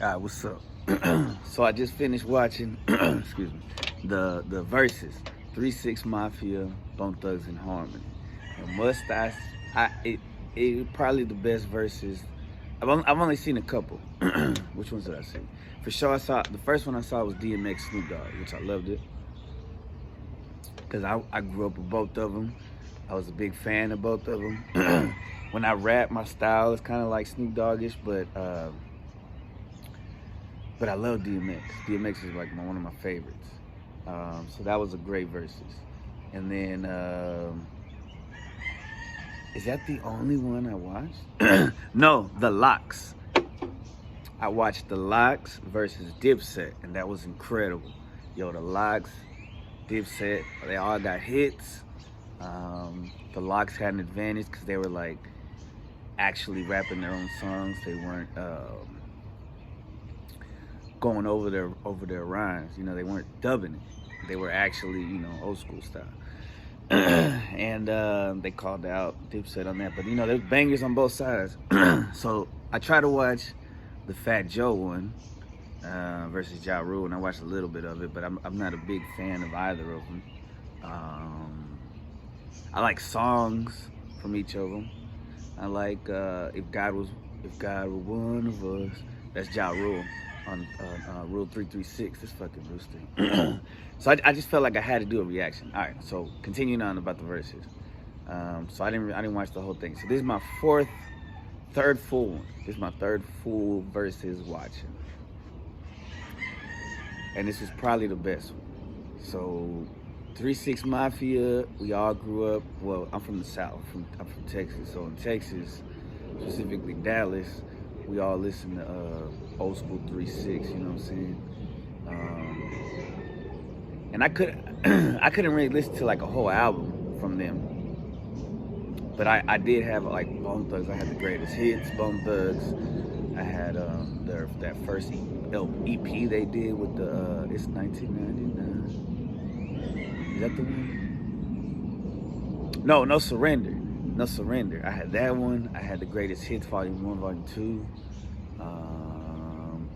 All right, what's up? So I just finished watching, excuse me, the Verzuz, 3-6 Mafia, Bone Thugs and Harmony. And it probably the best verses. I've only seen a couple. Which ones did I see? For sure, I saw the first one I saw was DMX Snoop Dogg, which I loved it because I grew up with both of them. I was a big fan of both of them. When I rap, my style is kind of like Snoop Doggish, but I love DMX. DMX is like one of my favorites. So that was a great verses. And then, is that the only one I watched? No, The Locks. I watched The Locks versus Dipset, and that was incredible. Yo, The Locks, Dipset, they all got hits. The Locks had an advantage because they were like actually rapping their own songs. They weren't going over their rhymes. You know, they weren't dubbing it. They were actually, old school style. And they called out Dipset on that. But there's bangers on both sides. So I try to watch the Fat Joe one versus Ja Rule, and I watched a little bit of it, but I'm not a big fan of either of them. I like songs from each of them. I like if God were one of us. That's Ja Rule on Rule 336. This fucking rooster. So I just felt like I had to do a reaction. All right, so continuing on about the verses. So I didn't watch the whole thing. So this is my third full one. This is my third full verses watching, and this was probably the best one. So 3-6 Mafia, we all grew up. Well, I'm from the South. I'm from Texas. So in Texas, specifically Dallas, we all listen to old school 3-6. You know what I'm saying? And I couldn't really listen to like a whole album from them, but I did have like Bone Thugs. I had the greatest hits, Bone Thugs. I had that first EP they did with the it's 1999. Is that the one? No, No Surrender. No Surrender. I had that one. I had the greatest hits, Volume 1, Volume 2.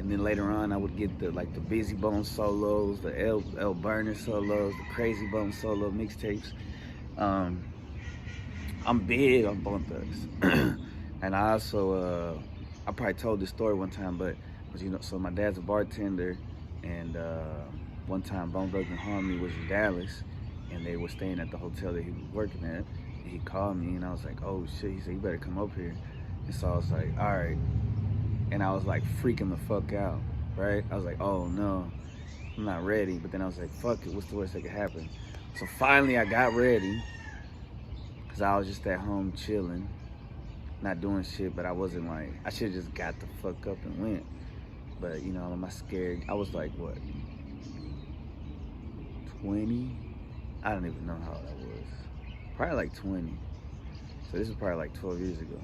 And then later on, I would get the Busy Bone solos, the L Burner solos, the Crazy Bone solo mixtapes. I'm big on Bone Thugs, and I also I probably told this story one time, but so my dad's a bartender, and one time Bone Thugs and Harmony was in Dallas, and they were staying at the hotel that he was working at. And he called me, and I was like, "Oh shit!" He said, "You better come up here." And so I was like, "All right." And I was like freaking the fuck out, right? I was like, "Oh no, I'm not ready." But then I was like, "Fuck it, what's the worst that could happen?" So finally, I got ready because I was just at home chilling, not doing shit. But I wasn't like, I should have just got the fuck up and went. But am I scared? I was like, what, 20? I don't even know how old I was. Probably like 20. So this is probably like 12 years ago.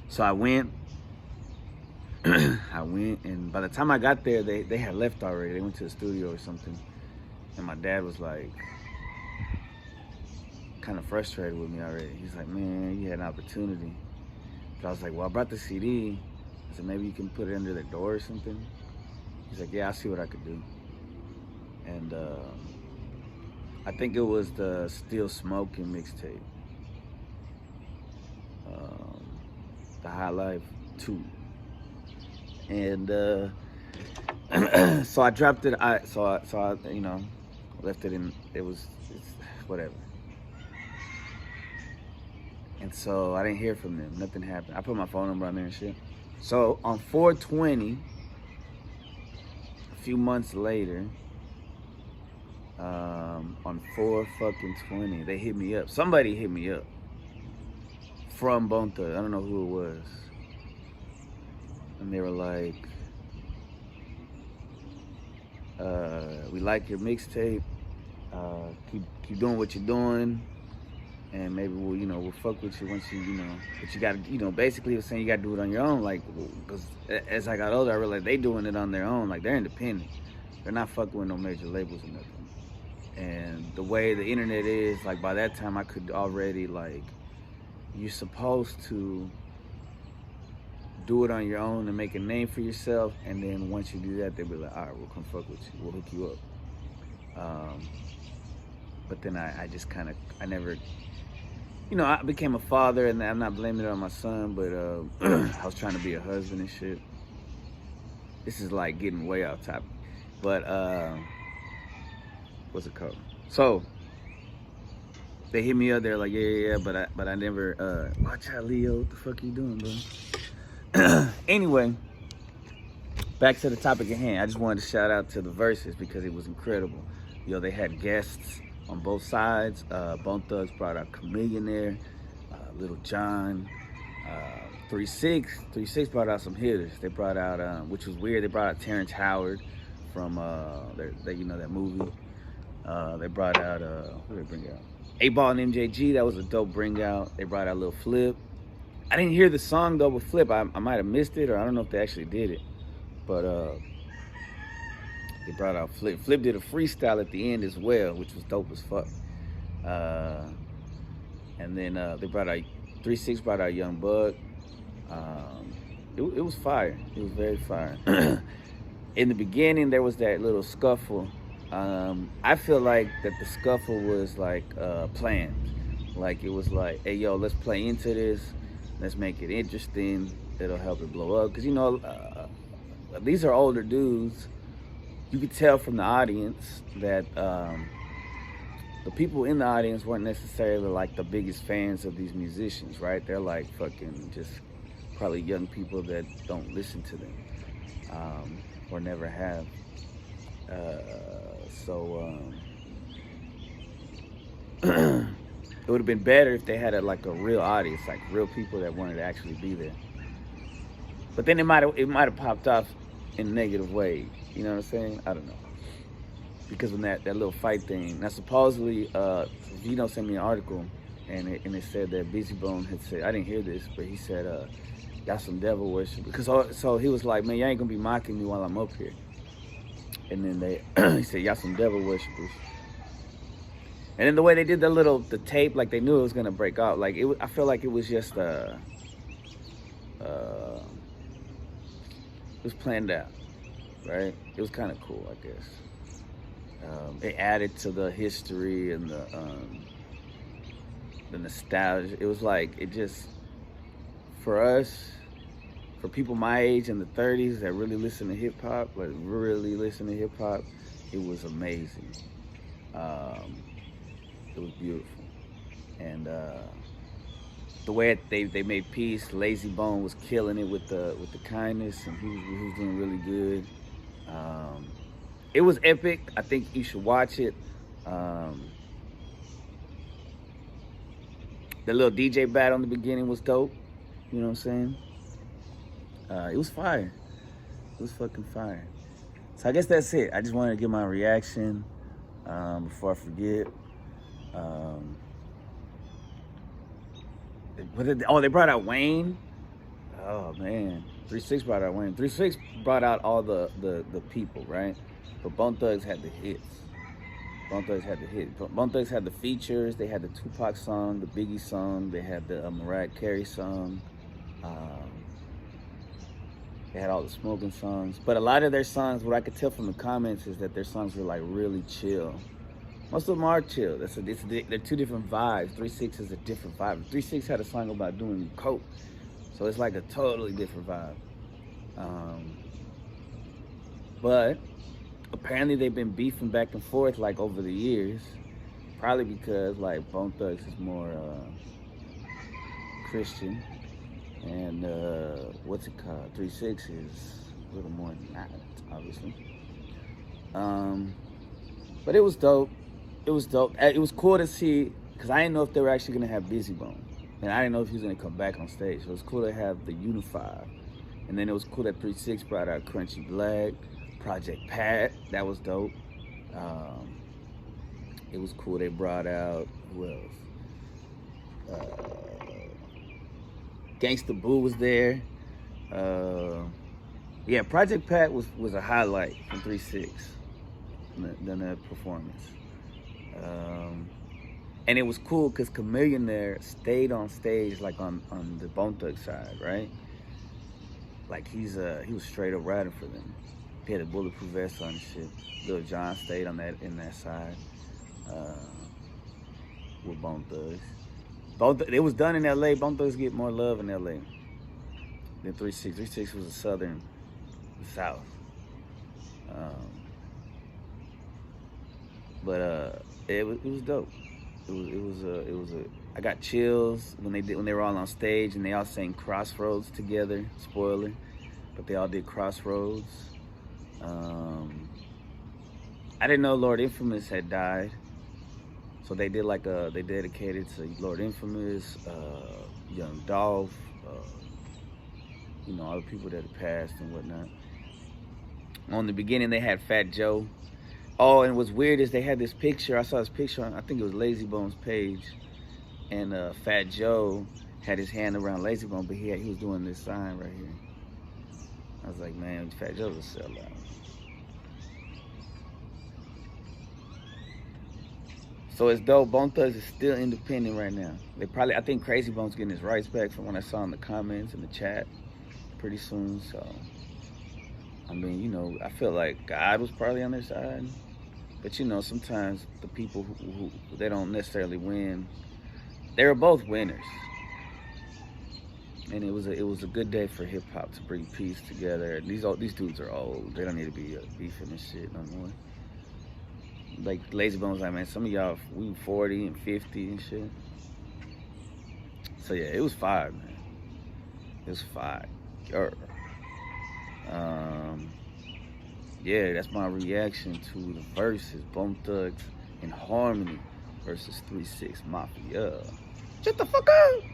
So I went, and by the time I got there, they had left already. They went to the studio or something. And my dad was like, kind of frustrated with me already. He's like, "Man, you had an opportunity." So I was like, "Well, I brought the CD. I said, maybe you can put it under the door or something." He's like, "Yeah, I'll see what I could do." And I think it was the Still Smoking mixtape, the High Life 2. And so I dropped it. I left it in. It's whatever. And so I didn't hear from them. Nothing happened. I put my phone number on there and shit. So on 420, a few months later, on 4 fucking 20, they hit me up. Somebody hit me up from Bone Thugs. I don't know who it was. And they were like, "We like your mixtape. Keep doing what you're doing, and maybe we'll fuck with you once but you gotta, basically it was saying you gotta do it on your own, like, because as I got older, I realized they doing it on their own, like they're independent. They're not fucking with no major labels or nothing. And the way the internet is, like by that time I could already, like, you're supposed to do it on your own and make a name for yourself. And then once you do that, they'll be like, all right, we'll come fuck with you. We'll hook you up. But then I just kind of, I never, you know, I became a father, and I'm not blaming it on my son, but I was trying to be a husband and shit. This is like getting way off topic. But, what's it called? So, they hit me up, they're like, yeah, but I never, watch out, Leo, what the fuck you doing, bro? Anyway, back to the topic at hand. I just wanted to shout out to the Verzuz because it was incredible. Yo, they had guests on both sides. Bone Thugs brought out Chameleon, Little John, 3-6 brought out some hitters. They brought out, which was weird, they brought out Terrence Howard from, you know, that movie. They brought out, who did they bring out? 8Ball and MJG, that was a dope bring out. They brought out Lil Flip. I didn't hear the song though with Flip. I might have missed it, or I don't know if they actually did it. But they brought out Flip. Flip did a freestyle at the end as well, which was dope as fuck. And then they brought out 3-6 brought out Young Bug. It was fire. It was very fire. In the beginning, there was that little scuffle. I feel like that the scuffle was like planned. Like it was like, hey yo, let's play into this. Let's make it interesting. It'll help it blow up. Cause you know, these are older dudes. You could tell from the audience that the people in the audience weren't necessarily like the biggest fans of these musicians, right? They're like fucking just probably young people that don't listen to them or never have. It would have been better if they had a real audience, like real people that wanted to actually be there. But then it might have popped off in a negative way. You know what I'm saying? I don't know. Because when that little fight thing, now supposedly, Vito sent me an article, and it said that Busy Bone had said, I didn't hear this, but he said, y'all some devil worship. Because so he was like, man, y'all ain't gonna be mocking me while I'm up here. And then he said, y'all some devil worshipers. And then the way they did the tape, like they knew it was gonna break out. Like I feel like it was just it was planned out, right? It was kind of cool, I guess. It added to the history and the nostalgia. It was like, it just, for us, for people my age in the 30s that really listen to hip hop, it was amazing. It was beautiful. And the way they made peace, Lazy Bone was killing it with the kindness, and he was doing really good. It was epic. I think you should watch it. The little DJ battle in the beginning was dope. You know what I'm saying? It was fire. It was fucking fire. So I guess that's it. I just wanted to give my reaction before I forget. They brought out Wayne. Oh man, 3-6 brought out Wayne. 3-6 brought out all the people, right? But Bone Thugs had the hits. Bone Thugs had the hits. Bone Thugs had the features. They had the Tupac song, the Biggie song. They had the Mariah Carey song. They had all the smoking songs. But a lot of their songs, what I could tell from the comments is that their songs were like really chill. Most of them are chill. They're two different vibes. 3-6 is a different vibe. 3-6 had a song about doing coke. So it's like a totally different vibe. But apparently they've been beefing back and forth like over the years. Probably because like Bone Thugs is more Christian. And what's it called? 3-6 is a little more than that, obviously. But it was dope. It was dope. It was cool to see, because I didn't know if they were actually going to have Busy Bone. And I didn't know if he was going to come back on stage. So it was cool to have the Unified. And then it was cool that 3-6 brought out Crunchy Black, Project Pat. That was dope. It was cool they brought out, who else? Gangsta Boo was there. Yeah, Project Pat was a highlight from 3-6 than that performance. And it was cool because Chameleon there stayed on stage like on the Bone Thugs side, right? Like he was straight up riding for them. He had a bulletproof vest on and shit. Lil John stayed on that in that side with Bone Thugs. It was done in LA. Bone Thugs get more love in LA than 3-6. 3-6 was a southern, south. But it was dope. It was a. I got chills when they were all on stage and they all sang Crossroads together. Spoiler, but they all did Crossroads. I didn't know Lord Infamous had died, so they did they dedicated to Lord Infamous, Young Dolph, all the people that had passed and whatnot. On the beginning, they had Fat Joe. Oh, and what's weird is they had this picture. I saw this picture on, I think it was Lazy Bone's page, and Fat Joe had his hand around Lazy Bone, but he was doing this sign right here. I was like, man, Fat Joe's a sellout. So it's dope. Bone Thugs is still independent right now. I think Crazy Bone's getting his rights back from what I saw in the comments in the chat pretty soon. So, I mean, I feel like God was probably on their side. But, sometimes the people who they don't necessarily win, they were both winners. And it was a good day for hip hop to bring peace together. And these dudes are old. They don't need to be beefing and shit no more. Like Lazy Bone's like, man, some of y'all, we 40 and 50 and shit. So yeah, it was fire, man. It was fire. Yeah, that's my reaction to the Verzuz. Bone Thugs in Harmony versus 3-6 Mafia. Shut the fuck up!